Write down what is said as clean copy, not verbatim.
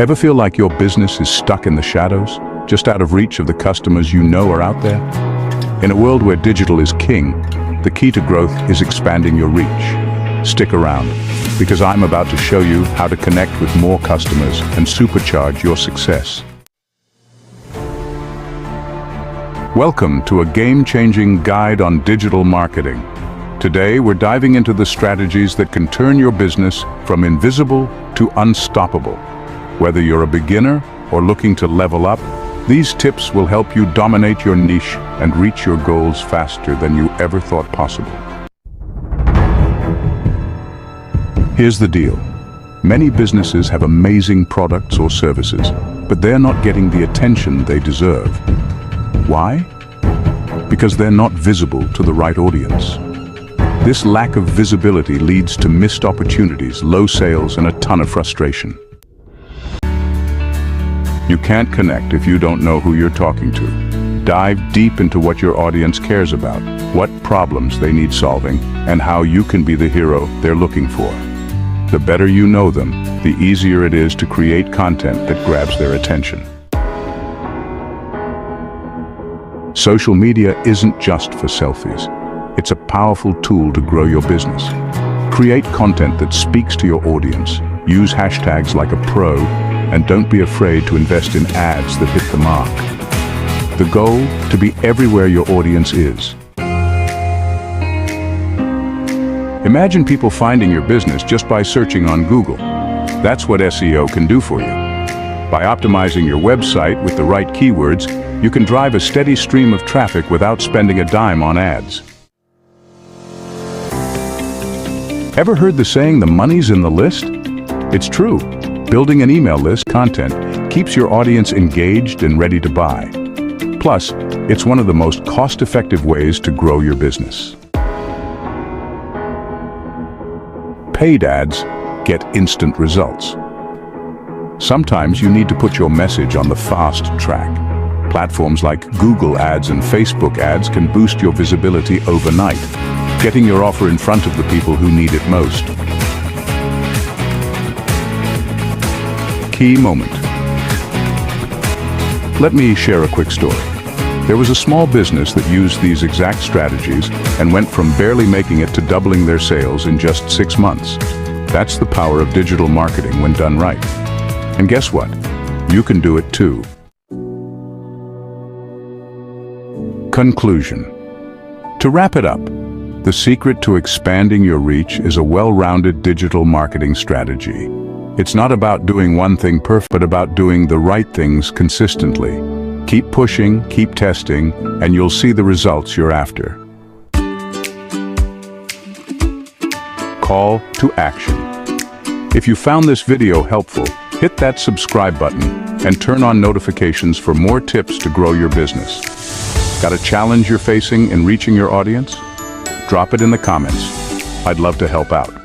Ever feel like your business is stuck in the shadows, just out of reach of the customers you know are out there? In a world where digital is king, the key to growth is expanding your reach. Stick around, because I'm about to show you how to connect with more customers and supercharge your success. Welcome to a game-changing guide on digital marketing. Today, we're diving into the strategies that can turn your business from invisible to unstoppable. Whether you're a beginner or looking to level up, these tips will help you dominate your niche and reach your goals faster than you ever thought possible. Here's the deal. Many businesses have amazing products or services, but they're not getting the attention they deserve. Why? Because they're not visible to the right audience. This lack of visibility leads to missed opportunities, low sales, and a ton of frustration. You can't connect if you don't know who you're talking to. Dive deep into what your audience cares about, what problems they need solving, and how you can be the hero they're looking for. The better you know them, the easier it is to create content that grabs their attention. Social media isn't just for selfies. It's a powerful tool to grow your business. Create content that speaks to your audience. Use hashtags like a pro, and don't be afraid to invest in ads that hit the mark. The goal, to be everywhere your audience is. Imagine people finding your business just by searching on Google. That's what SEO can do for you. By optimizing your website with the right keywords, you can drive a steady stream of traffic without spending a dime on ads. Ever heard the saying, the money's in the list? It's true. Building an email list content keeps your audience engaged and ready to buy. Plus, it's one of the most cost-effective ways to grow your business. Paid ads get instant results. Sometimes you need to put your message on the fast track. Platforms like Google Ads and Facebook ads can boost your visibility overnight, getting your offer in front of the people who need it most. Key moment. Let me share a quick story. There was a small business that used these exact strategies and went from barely making it to doubling their sales in just 6 months. That's the power of digital marketing when done right. And guess what? You can do it too. Conclusion. To wrap it up, the secret to expanding your reach is a well-rounded digital marketing strategy. It's not about doing one thing perfect, but about doing the right things consistently. Keep pushing, keep testing, and you'll see the results you're after. Call to action. If you found this video helpful, hit that subscribe button and turn on notifications for more tips to grow your business. Got a challenge you're facing in reaching your audience? Drop it in the comments. I'd love to help out.